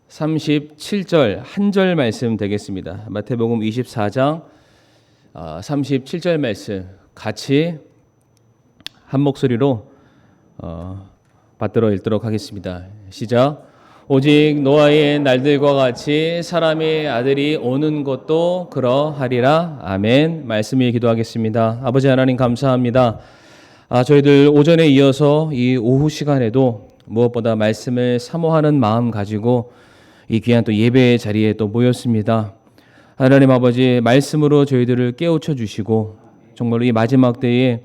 (37절) 한 절 말씀 되겠습니다. 마태복음 24장 37절 말씀 같이 한 목소리로 받들어 읽도록 하겠습니다. 시작. 오직 노아의 날들과 같이 사람의 아들이 오는 것도 그러하리라. 아멘. 말씀을 기도하겠습니다. 아버지 하나님 감사합니다. 저희들 오전에 이어서 이 오후 시간에도 무엇보다 말씀을 사모하는 마음 가지고 이 귀한 또 예배의 자리에 또 모였습니다. 하나님 아버지, 말씀으로 저희들을 깨우쳐 주시고 정말로 이 마지막 때에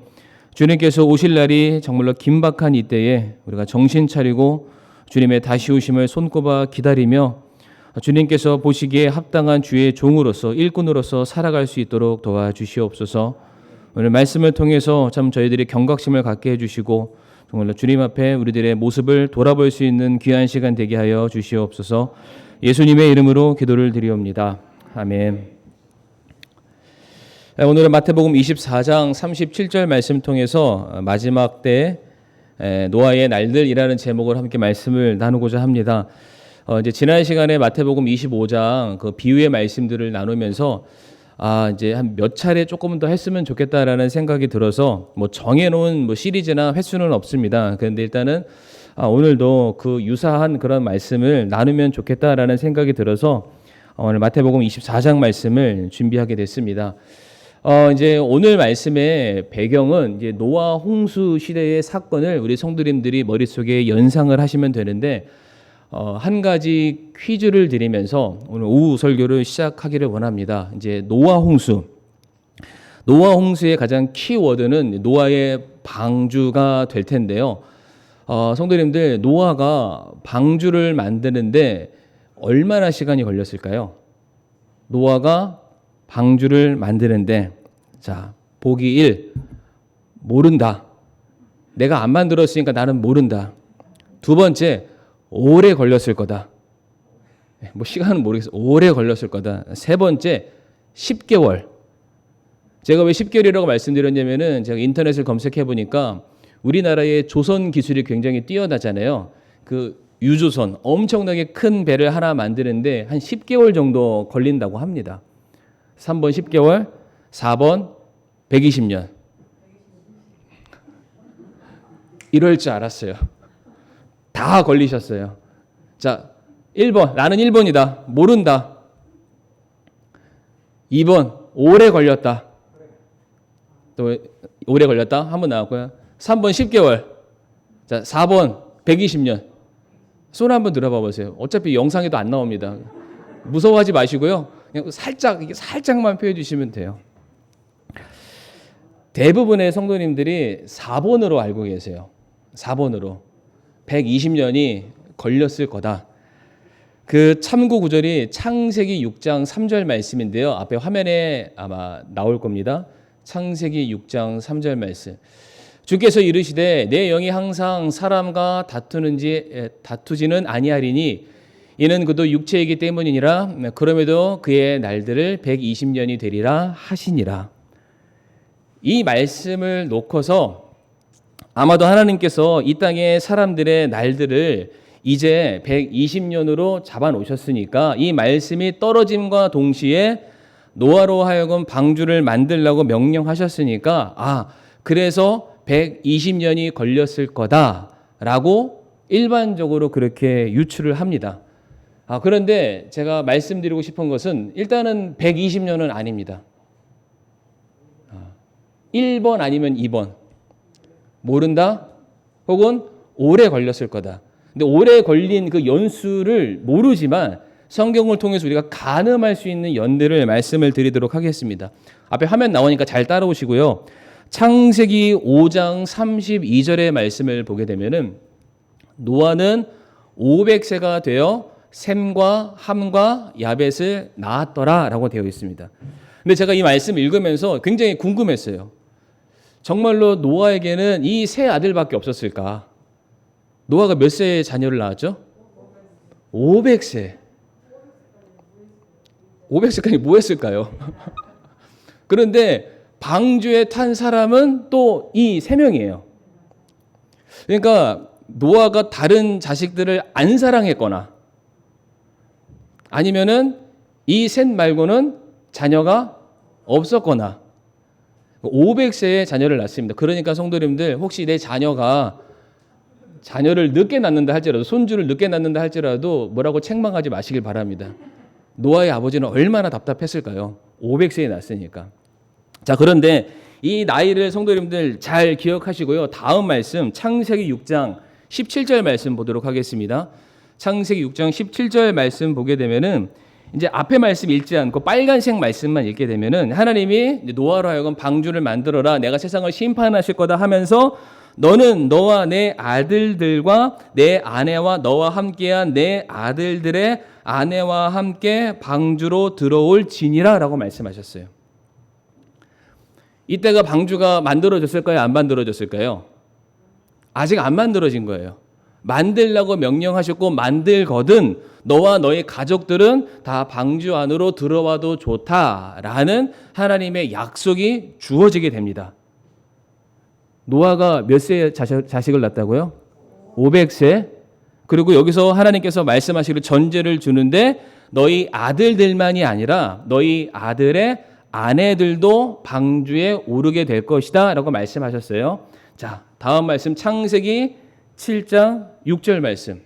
주님께서 오실 날이 정말로 긴박한 이때에 우리가 정신 차리고 주님의 다시 오심을 손꼽아 기다리며 주님께서 보시기에 합당한 주의 종으로서 일꾼으로서 살아갈 수 있도록 도와주시옵소서. 오늘 말씀을 통해서 참 저희들이 경각심을 갖게 해주시고 정말로 주님 앞에 우리들의 모습을 돌아볼 수 있는 귀한 시간 되게 하여 주시옵소서. 예수님의 이름으로 기도를 드리옵니다. 아멘. 오늘은 마태복음 24장 37절 말씀 통해서 마지막 때 노아의 날들이라는 제목을 함께 말씀을 나누고자 합니다. 이제 지난 시간에 마태복음 25장 그 비유의 말씀들을 나누면서 이제 한 몇 차례 조금 더 했으면 좋겠다라는 생각이 들어서 정해놓은 시리즈나 횟수는 없습니다. 그런데 일단은 오늘도 그 유사한 그런 말씀을 나누면 좋겠다라는 생각이 들어서 오늘 마태복음 24장 말씀을 준비하게 됐습니다. 이제 오늘 말씀의 배경은 이제 노아 홍수 시대의 사건을 우리 성도님들이 머릿속에 연상을 하시면 되는데 한 가지 퀴즈를 드리면서 오늘 오후 설교를 시작하기를 원합니다. 이제 노아 홍수의 가장 키워드는 노아의 방주가 될 텐데요. 성도님들, 노아가 방주를 만드는데 얼마나 시간이 걸렸을까요? 노아가 방주를 만드는데, 자, 보기 1, 모른다. 내가 안 만들었으니까 나는 모른다. 두 번째, 오래 걸렸을 거다. 시간은 모르겠어. 오래 걸렸을 거다. 세 번째, 10개월. 제가 왜 10개월이라고 말씀드렸냐면은 제가 인터넷을 검색해 보니까 우리나라의 조선 기술이 굉장히 뛰어나잖아요. 그 유조선, 엄청나게 큰 배를 하나 만드는데 한 10개월 정도 걸린다고 합니다. 3번 10개월, 4번 120년. 이럴 줄 알았어요. 다 걸리셨어요. 자, 1번, 나는 1번이다. 모른다. 2번, 오래 걸렸다. 또 오래 걸렸다. 한 번 나왔고요. 3번 10개월. 자, 4번 120년. 손 한번 들어봐 보세요. 어차피 영상에도 안 나옵니다. 무서워하지 마시고요. 그냥 살짝만 표해 주시면 돼요. 대부분의 성도님들이 4번으로 알고 계세요. 4번으로. 120년이 걸렸을 거다. 그 참고 구절이 창세기 6장 3절 말씀인데요. 앞에 화면에 아마 나올 겁니다. 창세기 6장 3절 말씀. 주께서 이르시되 내 영이 항상 사람과 다투지는 아니하리니 이는 그도 육체이기 때문이니라. 그럼에도 그의 날들을 120년이 되리라 하시니라. 이 말씀을 놓고서 아마도 하나님께서 이 땅의 사람들의 날들을 이제 120년으로 잡아 놓으셨으니까 이 말씀이 떨어짐과 동시에 노아로 하여금 방주를 만들라고 명령하셨으니까 그래서 120년이 걸렸을 거다라고 일반적으로 그렇게 유추를 합니다. 그런데 제가 말씀드리고 싶은 것은 일단은 120년은 아닙니다. 1번 아니면 2번. 모른다? 혹은 오래 걸렸을 거다. 근데 오래 걸린 그 연수를 모르지만 성경을 통해서 우리가 가늠할 수 있는 연들을 말씀을 드리도록 하겠습니다. 앞에 화면 나오니까 잘 따라오시고요. 창세기 5장 32절의 말씀을 보게 되면은 노아는 500세가 되어 셈과 함과 야벳을 낳았더라라고 되어 있습니다. 근데 제가 이 말씀 읽으면서 굉장히 궁금했어요. 정말로 노아에게는 이 세 아들밖에 없었을까? 노아가 몇 세의 자녀를 낳았죠? 500세. 500세까지 뭐 했을까요? 그런데 방주에 탄 사람은 또 이 세 명이에요. 그러니까 노아가 다른 자식들을 안 사랑했거나 아니면은 이 셋 말고는 자녀가 없었거나 500세에 자녀를 낳습니다. 그러니까 성도님들 혹시 내 자녀가 자녀를 늦게 낳는다 할지라도 손주를 늦게 낳는다 할지라도 뭐라고 책망하지 마시길 바랍니다. 노아의 아버지는 얼마나 답답했을까요? 500세에 낳았으니까. 자, 그런데 이 나이를 성도님들 잘 기억하시고요. 다음 말씀 창세기 6장 17절 말씀 보도록 하겠습니다. 창세기 6장 17절 말씀 보게 되면은 이제 앞에 말씀 읽지 않고 빨간색 말씀만 읽게 되면은 하나님이 노아로 하여금 방주를 만들어라, 내가 세상을 심판하실 거다 하면서 너는 너와 내 아들들과 내 아내와 너와 함께한 내 아들들의 아내와 함께 방주로 들어올지니라 라고 말씀하셨어요. 이때가 방주가 만들어졌을까요? 안 만들어졌을까요? 아직 안 만들어진 거예요. 만들라고 명령하셨고 만들거든 너와 너의 가족들은 다 방주 안으로 들어와도 좋다라는 하나님의 약속이 주어지게 됩니다. 노아가 몇 세에 자식을 낳았다고요? 500세. 그리고 여기서 하나님께서 말씀하시기를 전제를 주는데 너희 아들들만이 아니라 너희 아들의 아내들도 방주에 오르게 될 것이다 라고 말씀하셨어요. 자, 다음 말씀 창세기 7장 6절 말씀.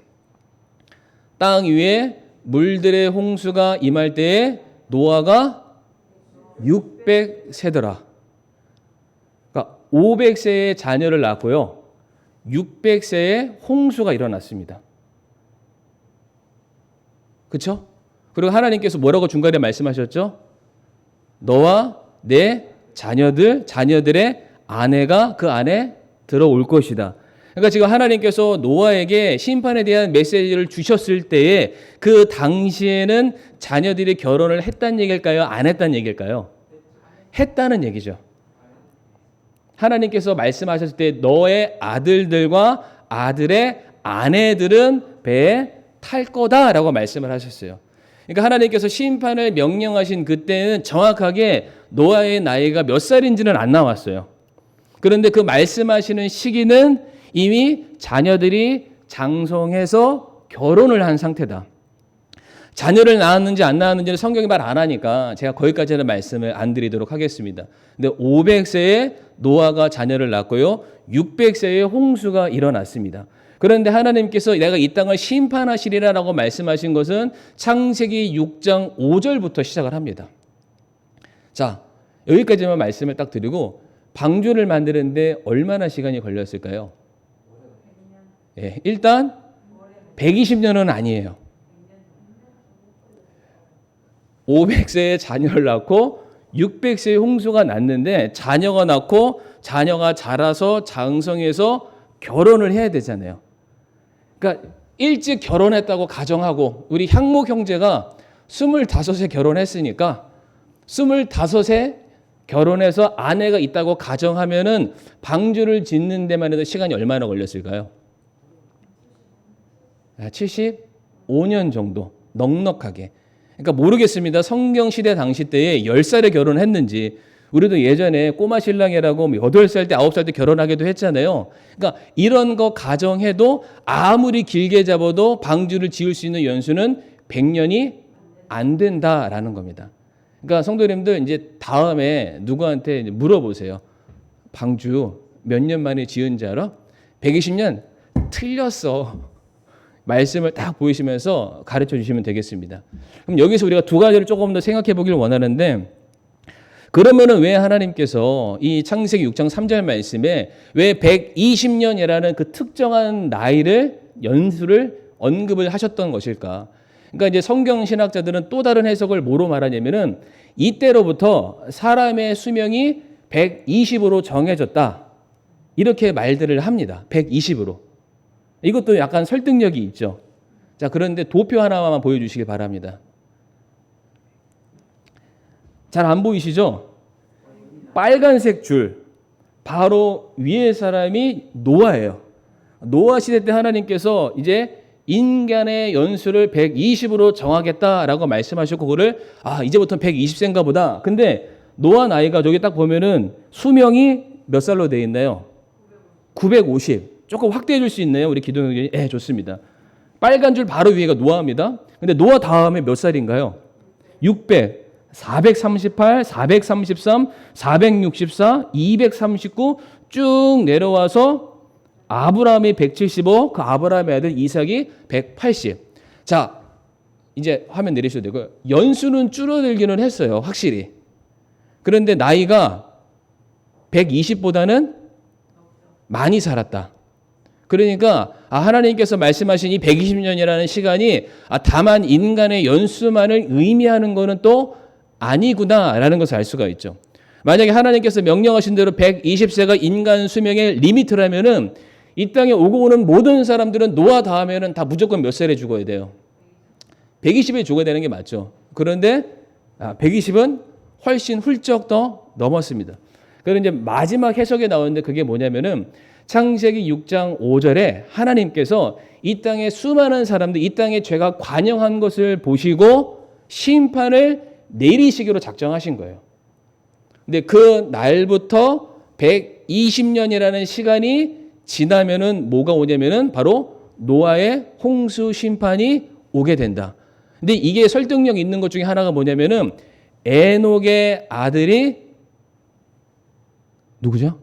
땅 위에 물들의 홍수가 임할 때에 노아가 600세더라. 그러니까 500세에 자녀를 낳았고요. 600세에 홍수가 일어났습니다. 그렇죠? 그리고 하나님께서 뭐라고 중간에 말씀하셨죠? 너와 내 자녀들의 아내가 그 안에 들어올 것이다. 그러니까 지금 하나님께서 노아에게 심판에 대한 메시지를 주셨을 때에 그 당시에는 자녀들이 결혼을 했다는 얘기일까요? 안 했다는 얘기일까요? 했다는 얘기죠. 하나님께서 말씀하셨을 때 너의 아들들과 아들의 아내들은 배에 탈 거다라고 말씀을 하셨어요. 그러니까 하나님께서 심판을 명령하신 그때는 정확하게 노아의 나이가 몇 살인지는 안 나왔어요. 그런데 그 말씀하시는 시기는 이미 자녀들이 장성해서 결혼을 한 상태다. 자녀를 낳았는지 안 낳았는지는 성경이 말 안 하니까 제가 거기까지는 말씀을 안 드리도록 하겠습니다. 근데 500세에 노아가 자녀를 낳고요. 600세에 홍수가 일어났습니다. 그런데 하나님께서 내가 이 땅을 심판하시리라라고 말씀하신 것은 창세기 6장 5절부터 시작을 합니다. 자, 여기까지만 말씀을 딱 드리고 방주를 만드는데 얼마나 시간이 걸렸을까요? 예, 일단 120년은 아니에요. 500세에 자녀를 낳고 600세에 홍수가 났는데 자녀가 낳고 자녀가 자라서 장성해서 결혼을 해야 되잖아요. 그러니까 일찍 결혼했다고 가정하고 우리 향목 형제가 25세 결혼했으니까 25세 결혼해서 아내가 있다고 가정하면은 방주를 짓는 데만 해도 시간이 얼마나 걸렸을까요? 75년 정도 넉넉하게. 그러니까 모르겠습니다. 성경 시대 당시 때에 10살에 결혼했는지 우리도 예전에 꼬마 신랑이라고 8살 때 9살 때 결혼하기도 했잖아요. 그러니까 이런 거 가정해도 아무리 길게 잡아도 방주를 지을 수 있는 연수는 100년이 안 된다라는 겁니다. 그러니까 성도님들 이제 다음에 누구한테 물어보세요. 방주 몇 년 만에 지은지 알아? 120년? 틀렸어. 말씀을 딱 보이시면서 가르쳐 주시면 되겠습니다. 그럼 여기서 우리가 두 가지를 조금 더 생각해 보길 원하는데 그러면은 왜 하나님께서 이 창세기 6장 3절 말씀에 왜 120년이라는 그 특정한 나이를 연수를 언급을 하셨던 것일까? 그러니까 이제 성경 신학자들은 또 다른 해석을 뭐로 말하냐면은 이때로부터 사람의 수명이 120으로 정해졌다. 이렇게 말들을 합니다. 120으로. 이것도 약간 설득력이 있죠. 자, 그런데 도표 하나만 보여주시기 바랍니다. 잘 안 보이시죠? 빨간색 줄. 바로 위에 사람이 노아예요. 노아 시대 때 하나님께서 이제 인간의 연수를 120으로 정하겠다라고 말씀하셨고 그거를 이제부터 120세인가 보다. 근데 노아 나이가 저기 딱 보면은 수명이 몇 살로 되어 있나요? 950. 조금 확대해 줄 수 있나요? 우리 기도형님. 예, 좋습니다. 빨간 줄 바로 위에가 노아입니다. 근데 노아 다음에 몇 살인가요? 600, 438, 433, 464, 239 쭉 내려와서 아브라함이 175, 그 아브라함의 아들 이삭이 180. 자, 이제 화면 내리셔도 되고요. 연수는 줄어들기는 했어요. 확실히. 그런데 나이가 120보다는 많이 살았다. 그러니까 하나님께서 말씀하신 이 120년이라는 시간이 다만 인간의 연수만을 의미하는 것은 또 아니구나라는 것을 알 수가 있죠. 만약에 하나님께서 명령하신 대로 120세가 인간 수명의 리미트라면은 이 땅에 오고 오는 모든 사람들은 노아 다음에는 다 무조건 몇 살에 죽어야 돼요? 120에 죽어야 되는 게 맞죠. 그런데 120은 훨씬 훌쩍 더 넘었습니다. 그리고 이제 마지막 해석에 나오는데 그게 뭐냐면은 창세기 6장 5절에 하나님께서 이 땅의 수많은 사람들, 이 땅의 죄가 관영한 것을 보시고 심판을 내리시기로 작정하신 거예요. 근데 그 날부터 120년이라는 시간이 지나면은 뭐가 오냐면은 바로 노아의 홍수 심판이 오게 된다. 근데 이게 설득력 있는 것 중에 하나가 뭐냐면은 에녹의 아들이 누구죠?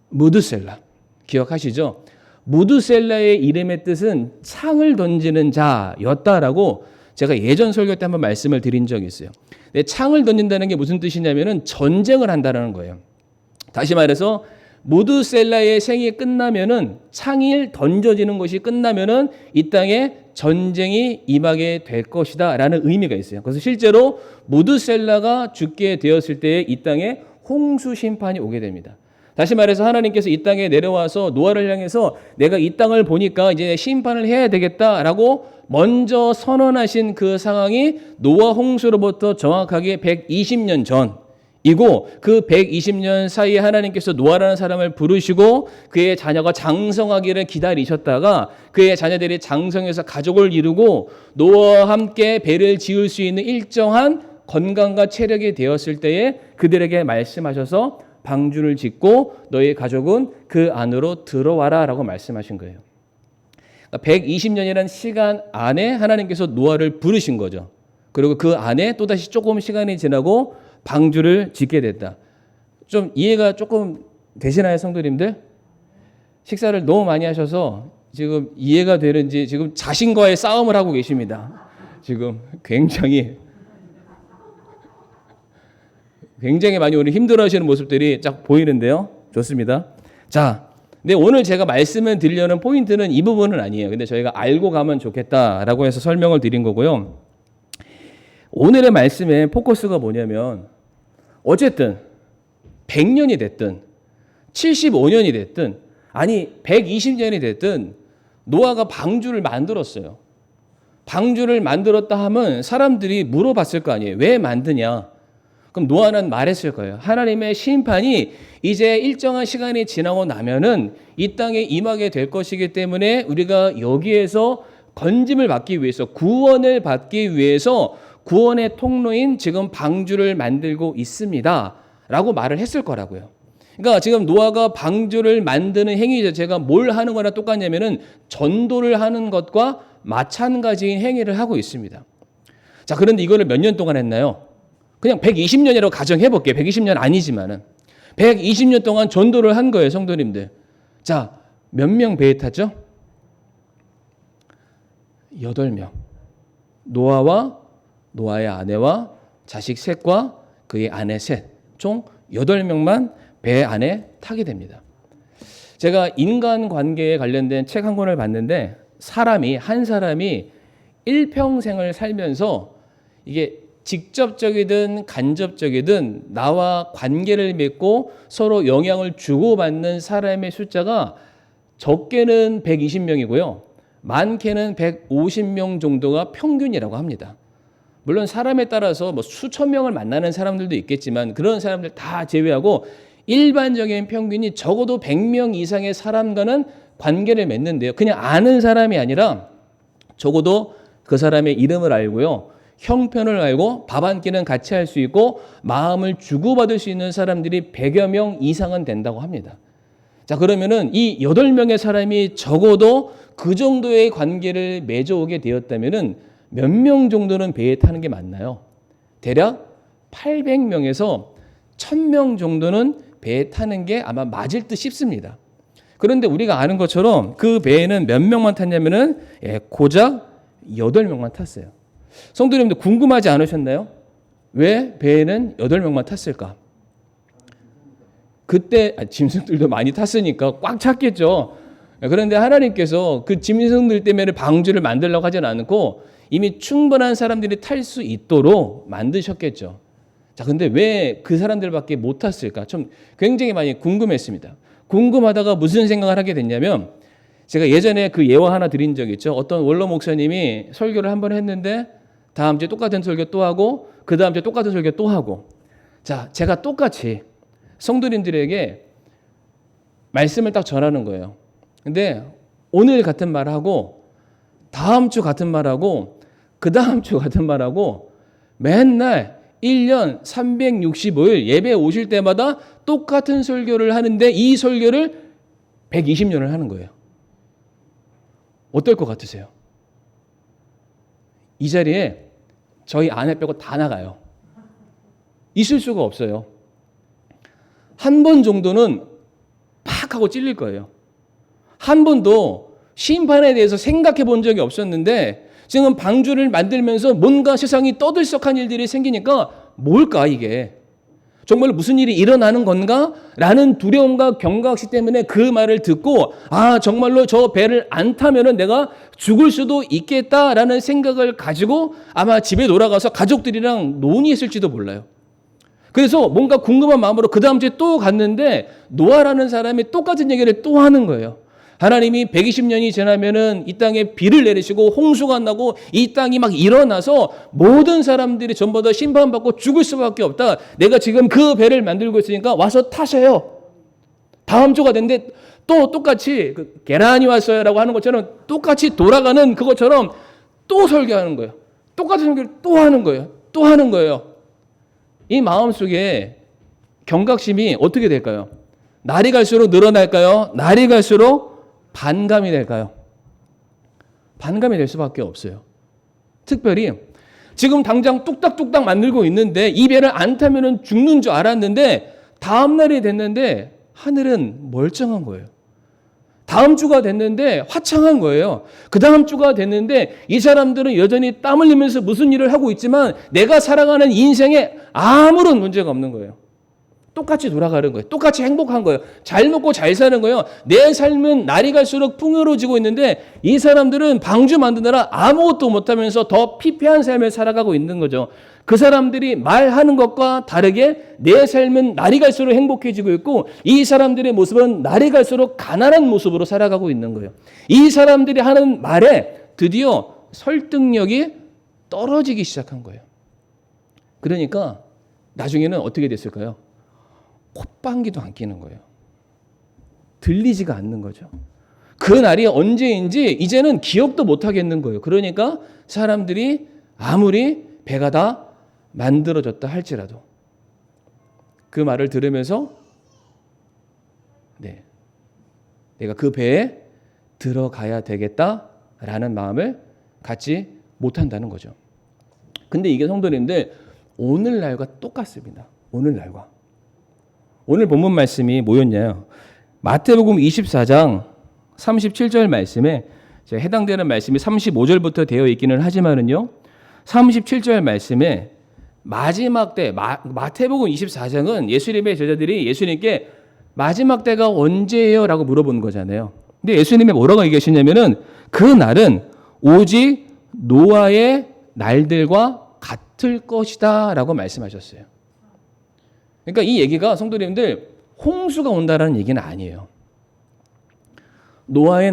무드셀라. 기억하시죠? 무드셀라의 이름의 뜻은 창을 던지는 자였다라고 제가 예전 설교 때 한번 말씀을 드린 적이 있어요. 근데 창을 던진다는 게 무슨 뜻이냐면은 전쟁을 한다는 거예요. 다시 말해서 무드셀라의 생이 끝나면은 창이 던져지는 것이 끝나면은 이 땅에 전쟁이 임하게 될 것이다라는 의미가 있어요. 그래서 실제로 무드셀라가 죽게 되었을 때에 이 땅에 홍수 심판이 오게 됩니다. 다시 말해서 하나님께서 이 땅에 내려와서 노아를 향해서 내가 이 땅을 보니까 이제 심판을 해야 되겠다라고 먼저 선언하신 그 상황이 노아 홍수로부터 정확하게 120년 전이고 그 120년 사이에 하나님께서 노아라는 사람을 부르시고 그의 자녀가 장성하기를 기다리셨다가 그의 자녀들이 장성해서 가족을 이루고 노아와 함께 배를 지을 수 있는 일정한 건강과 체력이 되었을 때에 그들에게 말씀하셔서 방주를 짓고 너희 가족은 그 안으로 들어와라 라고 말씀하신 거예요. 120년이라는 시간 안에 하나님께서 노아를 부르신 거죠. 그리고 그 안에 또다시 조금 시간이 지나고 방주를 짓게 됐다. 좀 이해가 조금 되시나요, 성도님들? 식사를 너무 많이 하셔서 지금 이해가 되는지 지금 자신과의 싸움을 하고 계십니다. 지금 굉장히 많이 오늘 힘들어하시는 모습들이 쫙 보이는데요. 좋습니다. 자, 근데 오늘 제가 말씀을 드리려는 포인트는 이 부분은 아니에요. 근데 저희가 알고 가면 좋겠다라고 해서 설명을 드린 거고요. 오늘의 말씀의 포커스가 뭐냐면 어쨌든 100년이 됐든 75년이 됐든 아니 120년이 됐든 노아가 방주를 만들었어요. 방주를 만들었다 하면 사람들이 물어봤을 거 아니에요. 왜 만드냐? 그럼 노아는 말했을 거예요. 하나님의 심판이 이제 일정한 시간이 지나고 나면은 이 땅에 임하게 될 것이기 때문에 우리가 여기에서 건짐을 받기 위해서 구원을 받기 위해서 구원의 통로인 지금 방주를 만들고 있습니다. 라고 말을 했을 거라고요. 그러니까 지금 노아가 방주를 만드는 행위 자체가 뭘 하는 거나 똑같냐면은 전도를 하는 것과 마찬가지인 행위를 하고 있습니다. 자, 그런데 이거를 몇 년 동안 했나요? 그냥 120년이라고 가정해 볼게요. 120년 아니지만은 120년 동안 전도를 한 거예요, 성도님들. 자, 몇 명 배에 탔죠? 8명. 노아와 노아의 아내와 자식 셋과 그의 아내 셋, 총 8명만 배 안에 타게 됩니다. 제가 인간관계에 관련된 책 한 권을 봤는데 한 사람이 일평생을 살면서 이게 직접적이든 간접적이든 나와 관계를 맺고 서로 영향을 주고받는 사람의 숫자가 적게는 120명이고요. 많게는 150명 정도가 평균이라고 합니다. 물론 사람에 따라서 뭐 수천 명을 만나는 사람들도 있겠지만 그런 사람들 다 제외하고 일반적인 평균이 적어도 100명 이상의 사람과는 관계를 맺는데요. 그냥 아는 사람이 아니라 적어도 그 사람의 이름을 알고요. 형편을 알고 밥 한 끼는 같이 할 수 있고 마음을 주고받을 수 있는 사람들이 100여 명 이상은 된다고 합니다. 자, 그러면은 이 8명의 사람이 적어도 그 정도의 관계를 맺어오게 되었다면은 몇 명 정도는 배에 타는 게 맞나요? 대략 800명에서 1000명 정도는 배에 타는 게 아마 맞을 듯 싶습니다. 그런데 우리가 아는 것처럼 그 배에는 몇 명만 탔냐면은 고작 8명만 탔어요. 성도님들 궁금하지 않으셨나요? 왜 배에는 8명만 탔을까? 그때 짐승들도 많이 탔으니까 꽉 찼겠죠. 그런데 하나님께서 그 짐승들 때문에 방주를 만들려고 하진 않고 이미 충분한 사람들이 탈 수 있도록 만드셨겠죠. 자, 근데 왜 그 사람들밖에 못 탔을까? 좀 굉장히 많이 궁금했습니다. 궁금하다가 무슨 생각을 하게 됐냐면 제가 예전에 그 예화 하나 드린 적 있죠. 어떤 원로 목사님이 설교를 한 번 했는데 다음 주에 똑같은 설교 또 하고 그 다음 주에 똑같은 설교 또 하고 자, 제가 똑같이 성도님들에게 말씀을 딱 전하는 거예요. 근데 오늘 같은 말하고 다음 주 같은 말하고 그 다음 주 같은 말하고 맨날 1년 365일 예배 오실 때마다 똑같은 설교를 하는데 이 설교를 120년을 하는 거예요. 어떨 것 같으세요? 이 자리에 저희 아내 빼고 다 나가요. 있을 수가 없어요. 한 번 정도는 팍 하고 찔릴 거예요. 한 번도 심판에 대해서 생각해 본 적이 없었는데 지금 방주를 만들면서 뭔가 세상이 떠들썩한 일들이 생기니까 뭘까 이게? 정말 무슨 일이 일어나는 건가? 라는 두려움과 경각심 때문에 그 말을 듣고 아 정말로 저 배를 안 타면은 내가 죽을 수도 있겠다라는 생각을 가지고 아마 집에 돌아가서 가족들이랑 논의했을지도 몰라요. 그래서 뭔가 궁금한 마음으로 그 다음 주에 또 갔는데 노아라는 사람이 똑같은 얘기를 또 하는 거예요. 하나님이 120년이 지나면은 이 땅에 비를 내리시고 홍수가 나고 이 땅이 막 일어나서 모든 사람들이 전부 다 심판받고 죽을 수밖에 없다. 내가 지금 그 배를 만들고 있으니까 와서 타세요. 다음 주가 됐는데 또 똑같이 계란이 왔어요라고 하는 것처럼 똑같이 돌아가는 그것처럼 또 설교하는 거예요. 똑같은 설교를 또 하는 거예요. 또 하는 거예요. 이 마음속에 경각심이 어떻게 될까요? 날이 갈수록 늘어날까요? 날이 갈수록 반감이 될까요? 반감이 될 수밖에 없어요. 특별히 지금 당장 뚝딱뚝딱 만들고 있는데 이 배를 안 타면 죽는 줄 알았는데 다음 날이 됐는데 하늘은 멀쩡한 거예요. 다음 주가 됐는데 화창한 거예요. 그 다음 주가 됐는데 이 사람들은 여전히 땀 흘리면서 무슨 일을 하고 있지만 내가 살아가는 인생에 아무런 문제가 없는 거예요. 똑같이 돌아가는 거예요. 똑같이 행복한 거예요. 잘 먹고 잘 사는 거예요. 내 삶은 날이 갈수록 풍요로워지고 있는데 이 사람들은 방주 만드느라 아무것도 못하면서 더 피폐한 삶을 살아가고 있는 거죠. 그 사람들이 말하는 것과 다르게 내 삶은 날이 갈수록 행복해지고 있고 이 사람들의 모습은 날이 갈수록 가난한 모습으로 살아가고 있는 거예요. 이 사람들이 하는 말에 드디어 설득력이 떨어지기 시작한 거예요. 그러니까 나중에는 어떻게 됐을까요? 콧방귀도 안 끼는 거예요. 들리지가 않는 거죠. 그 날이 언제인지 이제는 기억도 못 하겠는 거예요. 그러니까 사람들이 아무리 배가 다 만들어졌다 할지라도 그 말을 들으면서 내가 그 배에 들어가야 되겠다라는 마음을 갖지 못한다는 거죠. 근데 이게 성도님들 오늘날과 똑같습니다. 오늘날과. 오늘 본문 말씀이 뭐였냐요? 마태복음 24장 37절 말씀에 해당되는 말씀이 35절부터 되어 있기는 하지만은요. 37절 말씀에 마지막 때 마태복음 24장은 예수님의 제자들이 예수님께 마지막 때가 언제예요? 라고 물어보는 거잖아요. 근데 예수님이 뭐라고 얘기하시냐면은 그 날은 오직 노아의 날들과 같을 것이다 라고 말씀하셨어요. 그러니까 이 얘기가 성도님들 홍수가 온다라는 얘기는 아니에요. 노아의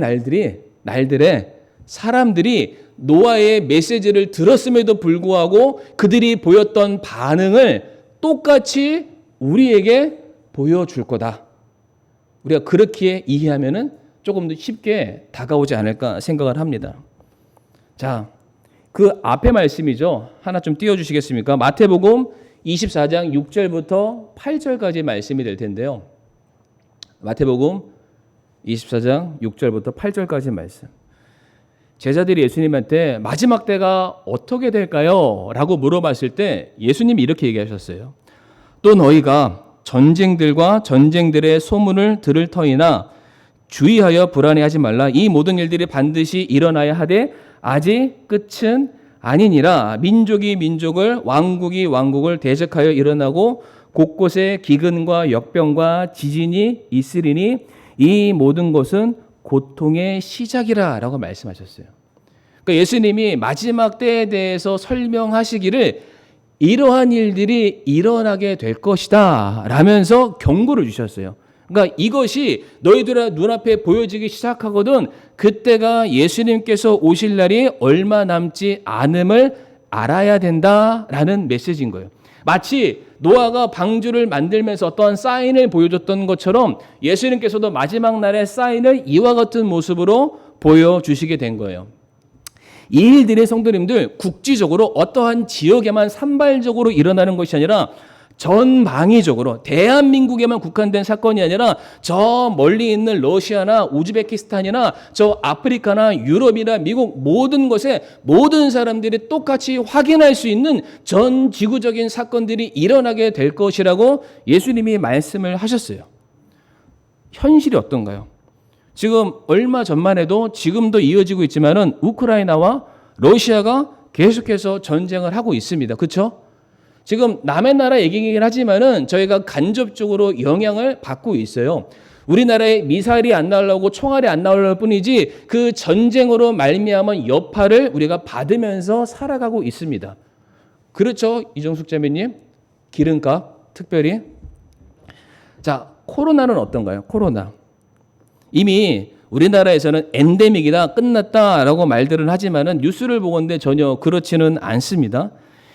날들에 사람들이 노아의 메시지를 들었음에도 불구하고 그들이 보였던 반응을 똑같이 우리에게 보여줄 거다. 우리가 그렇게 이해하면은 조금 더 쉽게 다가오지 않을까 생각을 합니다. 자, 그 앞에 말씀이죠. 하나 좀 띄워주시겠습니까? 마태복음 24장 6절부터 8절까지 말씀이 될 텐데요. 마태복음 24장 6절부터 8절까지 말씀. 제자들이 예수님한테 마지막 때가 어떻게 될까요? 라고 물어봤을 때 예수님이 이렇게 얘기하셨어요. 또 너희가 전쟁들과 전쟁들의 소문을 들을 터이나 주의하여 불안해하지 말라. 이 모든 일들이 반드시 일어나야 하되 아직 끝은 아니니라. 민족이 민족을 왕국이 왕국을 대적하여 일어나고 곳곳에 기근과 역병과 지진이 있으리니 이 모든 것은 고통의 시작이라 라고 말씀하셨어요. 그러니까 예수님이 마지막 때에 대해서 설명하시기를 이러한 일들이 일어나게 될 것이다 라면서 경고를 주셨어요. 그러니까 이것이 너희들의 눈앞에 보여지기 시작하거든 그때가 예수님께서 오실 날이 얼마 남지 않음을 알아야 된다라는 메시지인 거예요. 마치 노아가 방주를 만들면서 어떤 사인을 보여줬던 것처럼 예수님께서도 마지막 날의 사인을 이와 같은 모습으로 보여주시게 된 거예요. 이 일들이 성도님들 국지적으로 어떠한 지역에만 산발적으로 일어나는 것이 아니라 전방위적으로 대한민국에만 국한된 사건이 아니라 저 멀리 있는 러시아나 우즈베키스탄이나 저 아프리카나 유럽이나 미국 모든 곳에 모든 사람들이 똑같이 확인할 수 있는 전 지구적인 사건들이 일어나게 될 것이라고 예수님이 말씀을 하셨어요. 현실이 어떤가요? 지금 얼마 전만 해도 지금도 이어지고 있지만은 우크라이나와 러시아가 계속해서 전쟁을 하고 있습니다. 그렇죠? 지금 남의 나라 얘기긴 하지만은 저희가 간접적으로 영향을 받고 있어요. 우리나라에 미사일이 안 날라오고 총알이 안 나올 뿐이지 그 전쟁으로 말미암은 여파를 우리가 받으면서 살아가고 있습니다. 그렇죠, 이정숙 자매님? 기름값 특별히. 자, 코로나는 어떤가요? 코로나. 이미 우리나라에서는 엔데믹이다, 끝났다라고 말들은 하지만은 뉴스를 보건대 전혀 그렇지는 않습니다.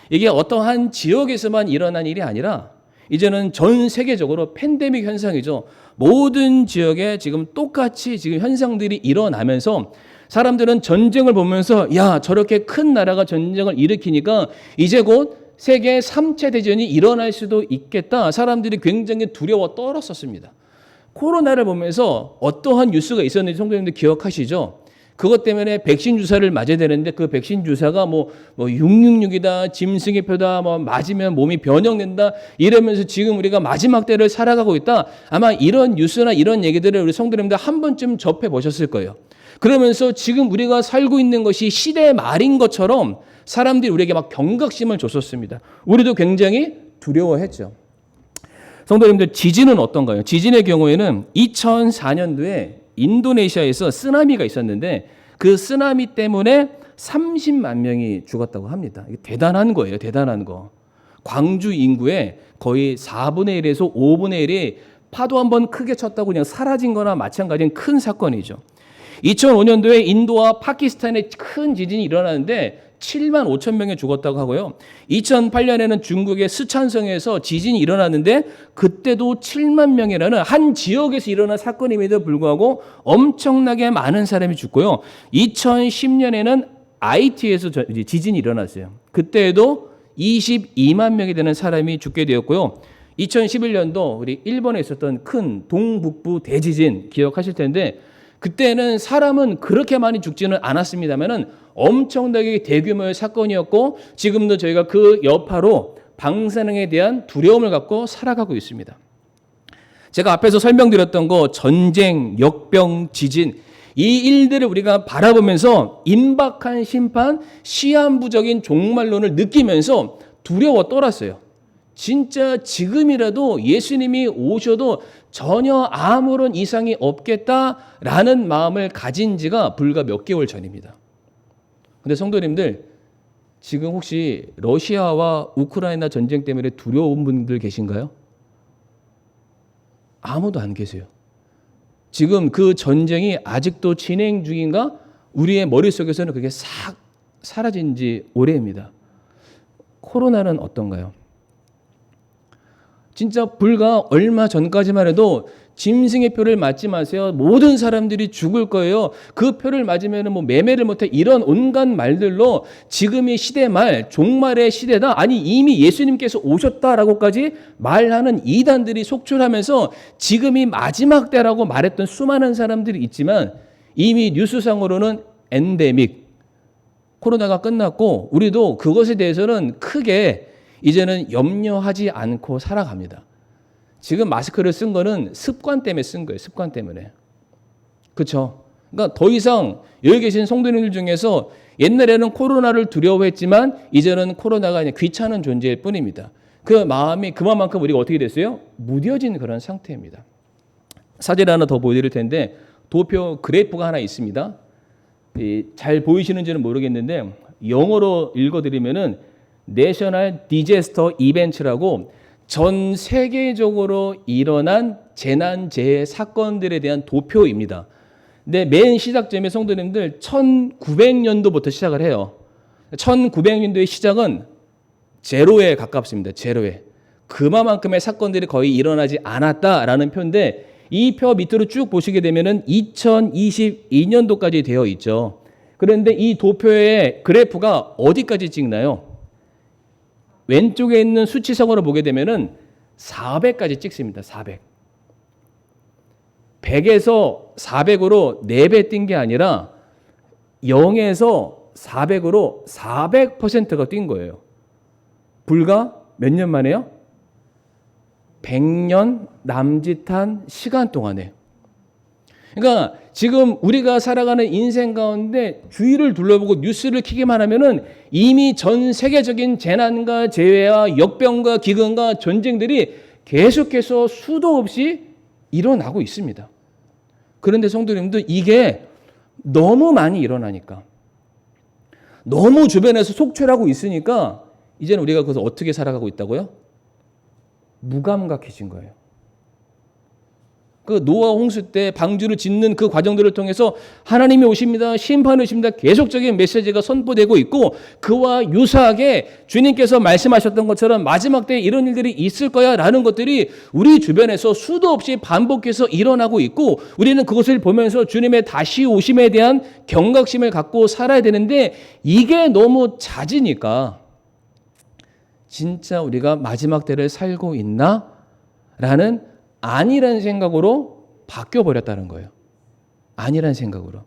이게 어떠한 지역에서만 일어난 일이 아니라 이제는 전 세계적으로 팬데믹 현상이죠. 모든 지역에 지금 똑같이 지금 현상들이 일어나면서 사람들은 전쟁을 보면서 야, 저렇게 큰 나라가 전쟁을 일으키니까 이제 곧 세계 3차 대전이 일어날 수도 있겠다. 사람들이 굉장히 두려워 떨었었습니다. 코로나를 보면서 어떠한 뉴스가 있었는지 성도님들 기억하시죠? 그것 때문에 백신 주사를 맞아야 되는데 그 백신 주사가 뭐 666이다, 짐승의표다, 뭐 맞으면 몸이 변형된다 이러면서 지금 우리가 마지막 때를 살아가고 있다. 아마 이런 뉴스나 이런 얘기들을 우리 성도님들 한 번쯤 접해 보셨을 거예요. 그러면서 지금 우리가 살고 있는 것이 시대의 말인 것처럼 사람들이 우리에게 막 경각심을 줬었습니다. 우리도 굉장히 두려워했죠. 성도님들, 지진은 어떤가요? 지진의 경우에는 2004년도에 인도네시아에서 쓰나미가 있었는데 그 쓰나미 때문에 30만 명이 죽었다고 합니다. 이게 대단한 거예요. 대단한 거. 광주 인구의 거의 4분의 1에서 5분의 1이 파도 한번 크게 쳤다고 그냥 사라진 거나 마찬가지인 큰 사건이죠. 2005년도에 인도와 파키스탄에 큰 지진이 일어나는데 7만 5천 명이 죽었다고 하고요. 2008년에는 중국의 스촨성에서 지진이 일어났는데 그때도 7만 명이라는 한 지역에서 일어난 사건임에도 불구하고 엄청나게 많은 사람이 죽고요. 2010년에는 IT에서 지진이 일어났어요. 그때에도 22만 명이 되는 사람이 죽게 되었고요. 2011년도 우리 일본에 있었던 큰 동북부 대지진 기억하실 텐데 그때는 사람은 그렇게 많이 죽지는 않았습니다만은 엄청나게 대규모의 사건이었고 지금도 저희가 그 여파로 방사능에 대한 두려움을 갖고 살아가고 있습니다. 제가 앞에서 설명드렸던 거 전쟁, 역병, 지진 이 일들을 우리가 바라보면서 임박한 심판, 시한부적인 종말론을 느끼면서 두려워 떨었어요. 진짜 지금이라도 예수님이 오셔도 전혀 아무런 이상이 없겠다라는 마음을 가진 지가 불과 몇 개월 전입니다. 근데 성도님들, 지금 혹시 러시아와 우크라이나 전쟁 때문에 두려운 분들 계신가요? 아무도 안 계세요. 지금 그 전쟁이 아직도 진행 중인가? 우리의 머릿속에서는 그게 싹 사라진 지 오래입니다. 코로나는 어떤가요? 진짜 불과 얼마 전까지만 해도 짐승의 표를 맞지 마세요. 모든 사람들이 죽을 거예요. 그 표를 맞으면 뭐 매매를 못해. 이런 온갖 말들로 지금이 시대 말, 종말의 시대다. 아니 이미 예수님께서 오셨다라고까지 말하는 이단들이 속출하면서 지금이 마지막 때라고 말했던 수많은 사람들이 있지만 이미 뉴스상으로는 엔데믹, 코로나가 끝났고 우리도 그것에 대해서는 크게 이제는 염려하지 않고 살아갑니다. 지금 마스크를 쓴 거는 습관 때문에 쓴 거예요. 습관 때문에. 그렇죠? 그러니까 더 이상 여기 계신 성도님들 중에서 옛날에는 코로나를 두려워했지만 이제는 코로나가 그냥 귀찮은 존재일 뿐입니다. 그 마음이 그만큼 우리가 어떻게 됐어요? 무뎌진 그런 상태입니다. 사진 하나 더 보여드릴 텐데 도표 그래프가 하나 있습니다. 잘 보이시는지는 모르겠는데 영어로 읽어드리면은 내셔널 디제스터 이벤트라고 전 세계적으로 일어난 재난재해 사건들에 대한 도표입니다. 근데 맨 시작점에 성도님들 1900년도부터 시작을 해요. 1900년도의 시작은 제로에 가깝습니다. 제로에. 그만큼의 사건들이 거의 일어나지 않았다라는 표인데 이 표 밑으로 쭉 보시게 되면은 2022년도까지 되어 있죠. 그런데 이 도표의 그래프가 어디까지 찍나요? 왼쪽에 있는 수치상으로 보게 되면은 400까지 찍습니다. 400. 100에서 400으로 4배 뛴 게 아니라 0에서 400으로 400%가 뛴 거예요. 불과 몇 년 만에요? 100년 남짓한 시간 동안에. 그러니까 지금 우리가 살아가는 인생 가운데 주위를 둘러보고 뉴스를 켜기만 하면은 이미 전 세계적인 재난과 재해와 역병과 기근과 전쟁들이 계속해서 수도 없이 일어나고 있습니다. 그런데 성도님들 이게 너무 많이 일어나니까 너무 주변에서 속출하고 있으니까 이제는 우리가 그것을 어떻게 살아가고 있다고요? 무감각해진 거예요. 그 노아 홍수 때 방주를 짓는 그 과정들을 통해서 하나님이 오십니다. 심판이 오십니다. 계속적인 메시지가 선포되고 있고 그와 유사하게 주님께서 말씀하셨던 것처럼 마지막 때에 이런 일들이 있을 거야 라는 것들이 우리 주변에서 수도 없이 반복해서 일어나고 있고 우리는 그것을 보면서 주님의 다시 오심에 대한 경각심을 갖고 살아야 되는데 이게 너무 잦으니까 진짜 우리가 마지막 때를 살고 있나? 라는 아니라는 생각으로 바뀌어버렸다는 거예요. 아니라는 생각으로.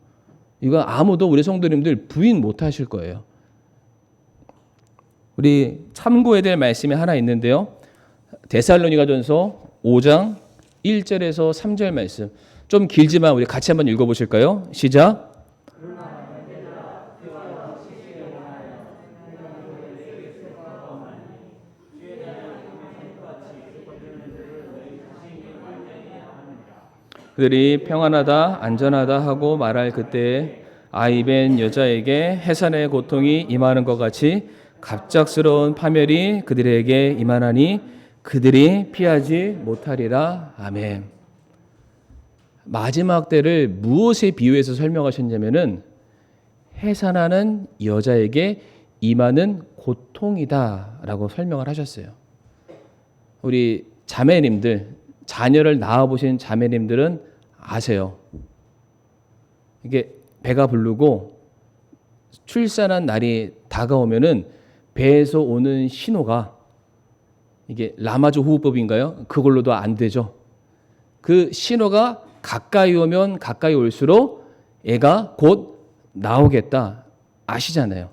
이거 아무도 우리 성도님들 부인 못하실 거예요. 우리 참고해야 될 말씀이 하나 있는데요. 데살로니가전서 5장 1절에서 3절 말씀. 좀 길지만 우리 같이 한번 읽어보실까요? 시작. 그들이 평안하다 안전하다 하고 말할 그때에 아이벤 여자에게 해산의 고통이 임하는 것 같이 갑작스러운 파멸이 그들에게 임하나니 그들이 피하지 못하리라. 아멘. 마지막 때를 무엇에 비유해서 설명하셨냐면은 해산하는 여자에게 임하는 고통이다라고 설명을 하셨어요. 우리 자매님들 자녀를 낳아보신 자매님들은 아세요. 이게 배가 부르고 출산한 날이 다가오면은 배에서 오는 신호가 이게 라마조 호흡법인가요? 그걸로도 안 되죠. 그 신호가 가까이 오면 가까이 올수록 애가 곧 나오겠다 아시잖아요.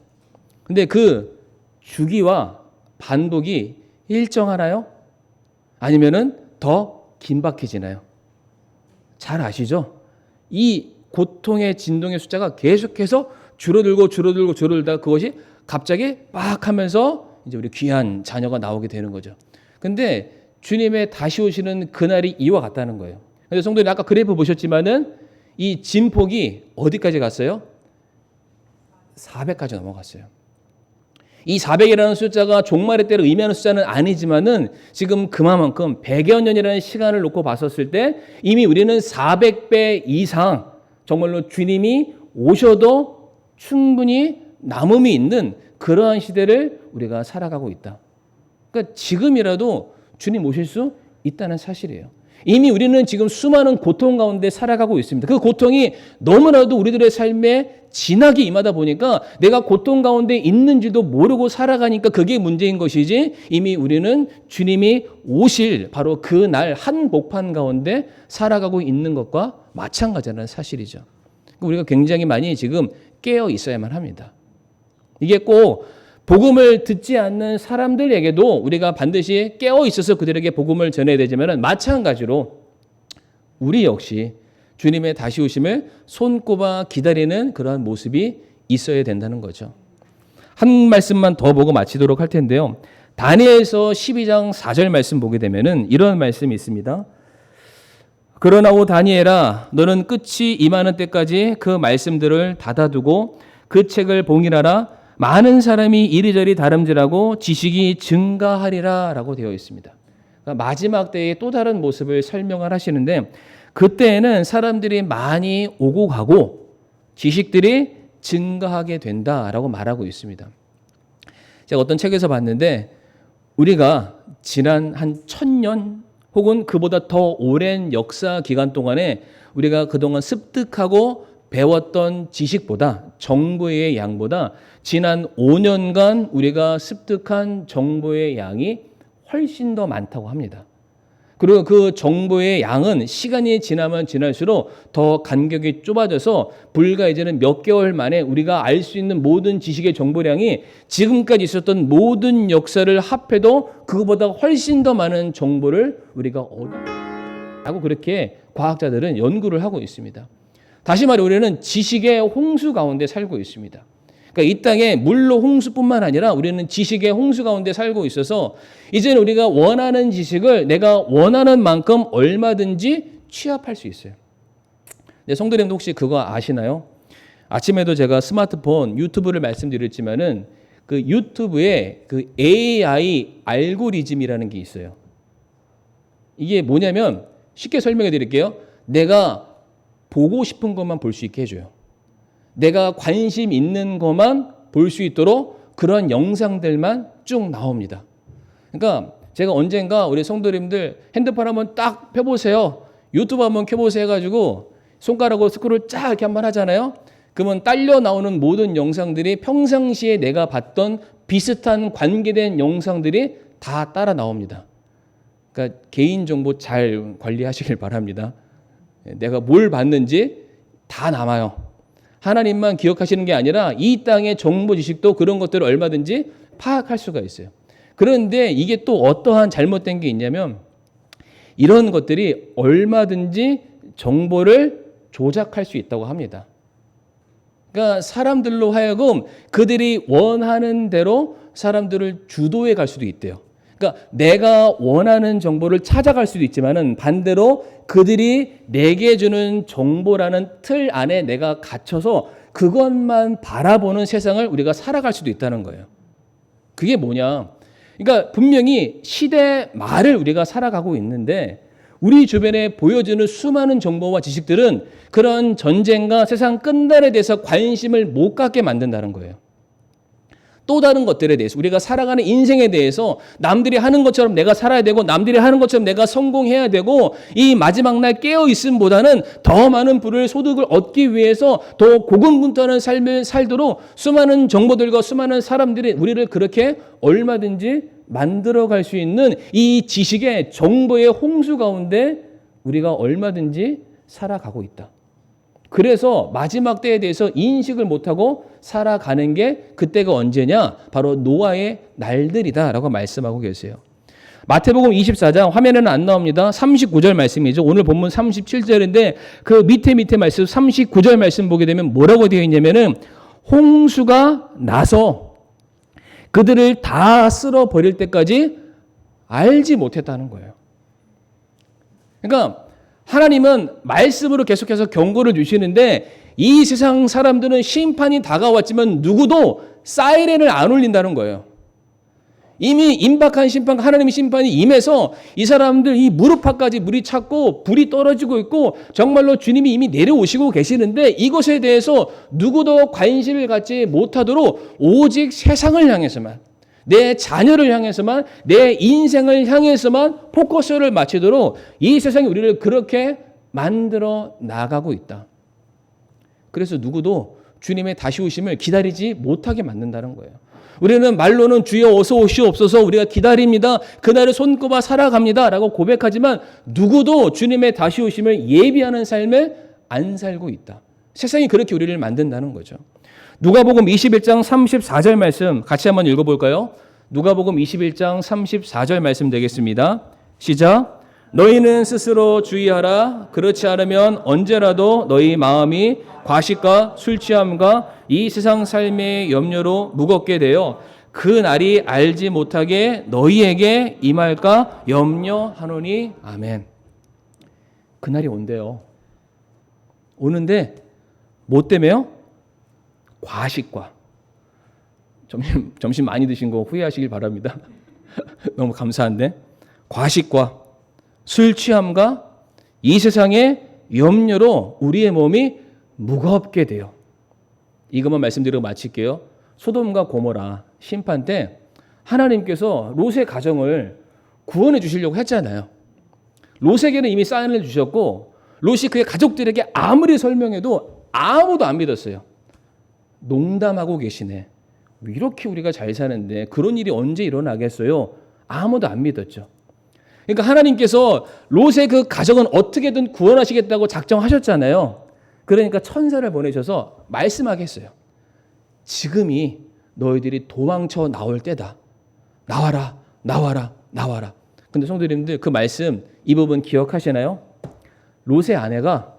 근데 그 주기와 반복이 일정하나요? 아니면은 더 긴박해지나요? 잘 아시죠? 이 고통의 진동의 숫자가 계속해서 줄어들다 그것이 갑자기 빡 하면서 이제 우리 귀한 자녀가 나오게 되는 거죠. 근데 주님의 다시 오시는 그날이 이와 같다는 거예요. 그래서 성도님 아까 그래프 보셨지만은 이 진폭이 어디까지 갔어요? 400까지 넘어갔어요. 이 400이라는 숫자가 종말의 때를 의미하는 숫자는 아니지만은 지금 그만큼 100여 년이라는 시간을 놓고 봤었을 때 이미 우리는 400배 이상 정말로 주님이 오셔도 충분히 남음이 있는 그러한 시대를 우리가 살아가고 있다. 그러니까 지금이라도 주님 오실 수 있다는 사실이에요. 이미 우리는 지금 수많은 고통 가운데 살아가고 있습니다. 그 고통이 너무나도 우리들의 삶에 진하게 임하다 보니까 내가 고통 가운데 있는지도 모르고 살아가니까 그게 문제인 것이지, 이미 우리는 주님이 오실 바로 그 날 한복판 가운데 살아가고 있는 것과 마찬가지라는 사실이죠. 우리가 굉장히 많이 지금 깨어 있어야만 합니다. 이게 꼭 복음을 듣지 않는 사람들에게도 우리가 반드시 깨어 있어서 그들에게 복음을 전해야 되지만, 마찬가지로 우리 역시 주님의 다시 오심을 손꼽아 기다리는 그러한 모습이 있어야 된다는 거죠. 한 말씀만 더 보고 마치도록 할 텐데요. 다니엘서 12장 4절 말씀 보게 되면은 이런 말씀이 있습니다. 그러나 오 다니엘아, 너는 끝이 임하는 때까지 그 말씀들을 닫아두고 그 책을 봉인하라. 많은 사람이 이리저리 다름질하고 지식이 증가하리라 라고 되어 있습니다. 그러니까 마지막 때의 또 다른 모습을 설명을 하시는데, 그때에는 사람들이 많이 오고 가고 지식들이 증가하게 된다라고 말하고 있습니다. 제가 어떤 책에서 봤는데, 우리가 지난 한 1000년 혹은 그보다 더 오랜 역사 기간 동안에 우리가 그동안 습득하고 배웠던 지식보다, 정보의 양보다 지난 5년간 우리가 습득한 정보의 양이 훨씬 더 많다고 합니다. 그리고 그 정보의 양은 시간이 지나면 지날수록 더 간격이 좁아져서 불과 이제는 몇 개월 만에 우리가 알 수 있는 모든 지식의 정보량이 지금까지 있었던 모든 역사를 합해도 그거보다 훨씬 더 많은 정보를 우리가 얻고, 그렇게 과학자들은 연구를 하고 있습니다. 다시 말해 우리는 지식의 홍수 가운데 살고 있습니다. 그러니까 이 땅에 물로 홍수뿐만 아니라 우리는 지식의 홍수 가운데 살고 있어서 이제는 우리가 원하는 지식을 내가 원하는 만큼 얼마든지 취합할 수 있어요. 네, 성도님도 혹시 그거 아시나요? 아침에도 제가 스마트폰 유튜브를 말씀드렸지만은 그 유튜브에 그 AI 알고리즘이라는 게 있어요. 이게 뭐냐면 쉽게 설명해 드릴게요. 내가 보고 싶은 것만 볼 수 있게 해줘요. 내가 관심 있는 것만 볼 수 있도록 그런 영상들만 쭉 나옵니다. 그러니까 제가 언젠가 우리 성도님들 핸드폰 한번 딱 펴보세요. 유튜브 한번 켜보세요 해가지고 손가락으로 스크롤 쫙 이렇게 한번 하잖아요. 그러면 딸려 나오는 모든 영상들이 평상시에 내가 봤던 비슷한 관계된 영상들이 다 따라 나옵니다. 그러니까 개인정보 잘 관리하시길 바랍니다. 내가 뭘 봤는지 다 남아요. 하나님만 기억하시는 게 아니라 이 땅의 정보 지식도 그런 것들을 얼마든지 파악할 수가 있어요. 그런데 이게 또 어떠한 잘못된 게 있냐면, 이런 것들이 얼마든지 정보를 조작할 수 있다고 합니다. 그러니까 사람들로 하여금 그들이 원하는 대로 사람들을 주도해 갈 수도 있대요. 그러니까 내가 원하는 정보를 찾아갈 수도 있지만은 반대로 그들이 내게 주는 정보라는 틀 안에 내가 갇혀서 그것만 바라보는 세상을 우리가 살아갈 수도 있다는 거예요. 그게 뭐냐? 그러니까 분명히 시대 말을 우리가 살아가고 있는데 우리 주변에 보여주는 수많은 정보와 지식들은 그런 전쟁과 세상 끝날에 대해서 관심을 못 갖게 만든다는 거예요. 또 다른 것들에 대해서, 우리가 살아가는 인생에 대해서 남들이 하는 것처럼 내가 살아야 되고 남들이 하는 것처럼 내가 성공해야 되고 이 마지막 날 깨어있음보다는 더 많은 부를 소득을 얻기 위해서 더 고군분투하는 삶을 살도록 수많은 정보들과 수많은 사람들이 우리를 그렇게 얼마든지 만들어갈 수 있는 이 지식의 정보의 홍수 가운데 우리가 얼마든지 살아가고 있다. 그래서 마지막 때에 대해서 인식을 못하고 살아가는 게 그때가 언제냐? 바로 노아의 날들이다라고 말씀하고 계세요. 마태복음 24장 화면에는 안 나옵니다. 39절 말씀이죠. 오늘 본문 37절인데 그 밑에 말씀 39절 말씀 보게 되면 뭐라고 되어 있냐면은 홍수가 나서 그들을 다 쓸어버릴 때까지 알지 못했다는 거예요. 그러니까 하나님은 말씀으로 계속해서 경고를 주시는데 이 세상 사람들은 심판이 다가왔지만 누구도 사이렌을 안 울린다는 거예요. 이미 임박한 심판, 하나님의 심판이 임해서 이 사람들 이 무릎팍까지 물이 찼고 불이 떨어지고 있고 정말로 주님이 이미 내려오시고 계시는데 이것에 대해서 누구도 관심을 갖지 못하도록 오직 세상을 향해서만, 내 자녀를 향해서만, 내 인생을 향해서만 포커스를 맞추도록 이 세상이 우리를 그렇게 만들어 나가고 있다. 그래서 누구도 주님의 다시 오심을 기다리지 못하게 만든다는 거예요. 우리는 말로는 주여 어서 오시옵소서 우리가 기다립니다. 그날을 손꼽아 살아갑니다. 라고 고백하지만 누구도 주님의 다시 오심을 예비하는 삶을 안 살고 있다. 세상이 그렇게 우리를 만든다는 거죠. 누가복음 21장 34절 말씀 같이 한번 읽어볼까요? 누가복음 21장 34절 말씀 되겠습니다. 시작. 너희는 스스로 주의하라. 그렇지 않으면 언제라도 너희 마음이 과식과 술 취함과 이 세상 삶의 염려로 무겁게 되어 그 날이 알지 못하게 너희에게 임할까 염려하노니 아멘. 그 날이 온대요. 오는데 뭐 때문에요? 과식과. 점심 많이 드신 거 후회하시길 바랍니다. 너무 감사한데. 과식과 술 취함과 이 세상의 염려로 우리의 몸이 무겁게 돼요. 이것만 말씀드리고 마칠게요. 소돔과 고모라 심판 때 하나님께서 롯의 가정을 구원해 주시려고 했잖아요. 롯에게는 이미 사인을 주셨고 롯이 그의 가족들에게 아무리 설명해도 아무도 안 믿었어요. 농담하고 계시네. 이렇게 우리가 잘 사는데 그런 일이 언제 일어나겠어요? 아무도 안 믿었죠. 그러니까 하나님께서 롯의 그 가정은 어떻게든 구원하시겠다고 작정하셨잖아요. 그러니까 천사를 보내셔서 말씀하게 했어요. 지금이 너희들이 도망쳐 나올 때다. 나와라, 나와라, 나와라. 근데 성도님들 그 말씀 이 부분 기억하시나요? 롯의 아내가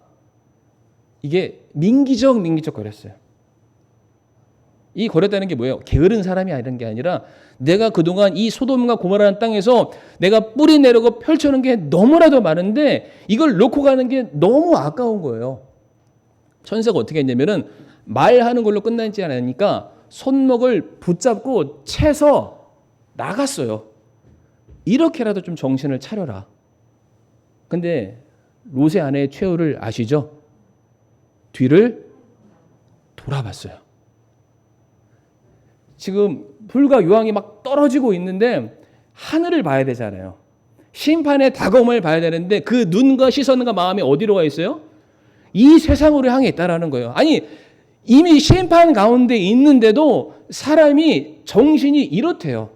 이게 민기적 거렸어요. 이 거렸다는 게 뭐예요? 게으른 사람이 이런 게 아니라 내가 그동안 이 소돔과 고모라는 땅에서 내가 뿌리 내려고 펼쳐놓은 게 너무나도 많은데 이걸 놓고 가는 게 너무 아까운 거예요. 천사가 어떻게 했냐면은 말하는 걸로 끝나지 않으니까 손목을 붙잡고 채서 나갔어요. 이렇게라도 좀 정신을 차려라. 근데 롯의 아내의 최후를 아시죠? 뒤를 돌아봤어요. 지금 불과 유황이 막 떨어지고 있는데 하늘을 봐야 되잖아요. 심판의 다가옴을 봐야 되는데 그 눈과 시선과 마음이 어디로 가 있어요? 이 세상으로 향해 있다라는 거예요. 아니 이미 심판 가운데 있는데도 사람이 정신이 이렇대요.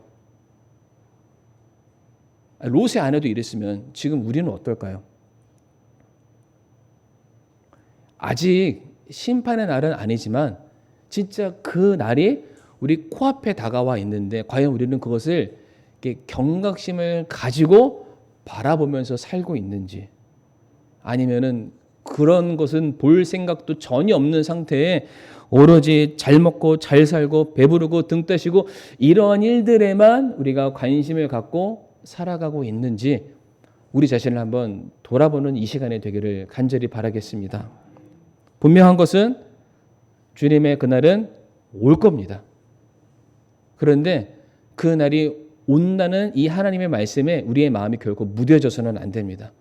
롯의 아내도 이랬으면 지금 우리는 어떨까요? 아직 심판의 날은 아니지만 진짜 그 날이 우리 코앞에 다가와 있는데 과연 우리는 그것을 경각심을 가지고 바라보면서 살고 있는지 아니면은 그런 것은 볼 생각도 전혀 없는 상태에 오로지 잘 먹고 잘 살고 배부르고 등 따시고 이러한 일들에만 우리가 관심을 갖고 살아가고 있는지 우리 자신을 한번 돌아보는 이 시간이 되기를 간절히 바라겠습니다. 분명한 것은 주님의 그날은 올 겁니다. 그런데 그 날이 온다는 이 하나님의 말씀에 우리의 마음이 결코 무뎌져서는 안 됩니다.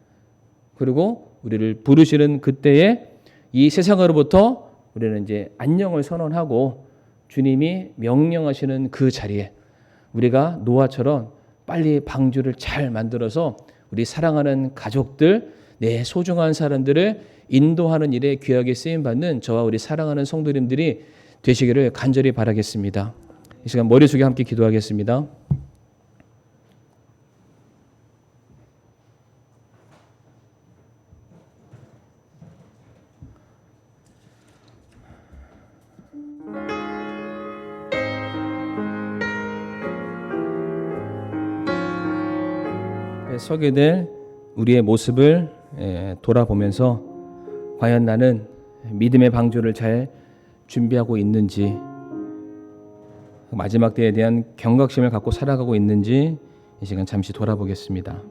그리고 우리를 부르시는 그때에 이 세상으로부터 우리는 이제 안녕을 선언하고 주님이 명령하시는 그 자리에 우리가 노아처럼 빨리 방주를 잘 만들어서 우리 사랑하는 가족들, 내 소중한 사람들을 인도하는 일에 귀하게 쓰임받는 저와 우리 사랑하는 성도님들이 되시기를 간절히 바라겠습니다. 이 시간 머리 숙여 함께 기도하겠습니다. 서게 될 우리의 모습을 돌아보면서 과연 나는 믿음의 방주를 잘 준비하고 있는지 마지막 때에 대한 경각심을 갖고 살아가고 있는지 이 시간 잠시 돌아보겠습니다.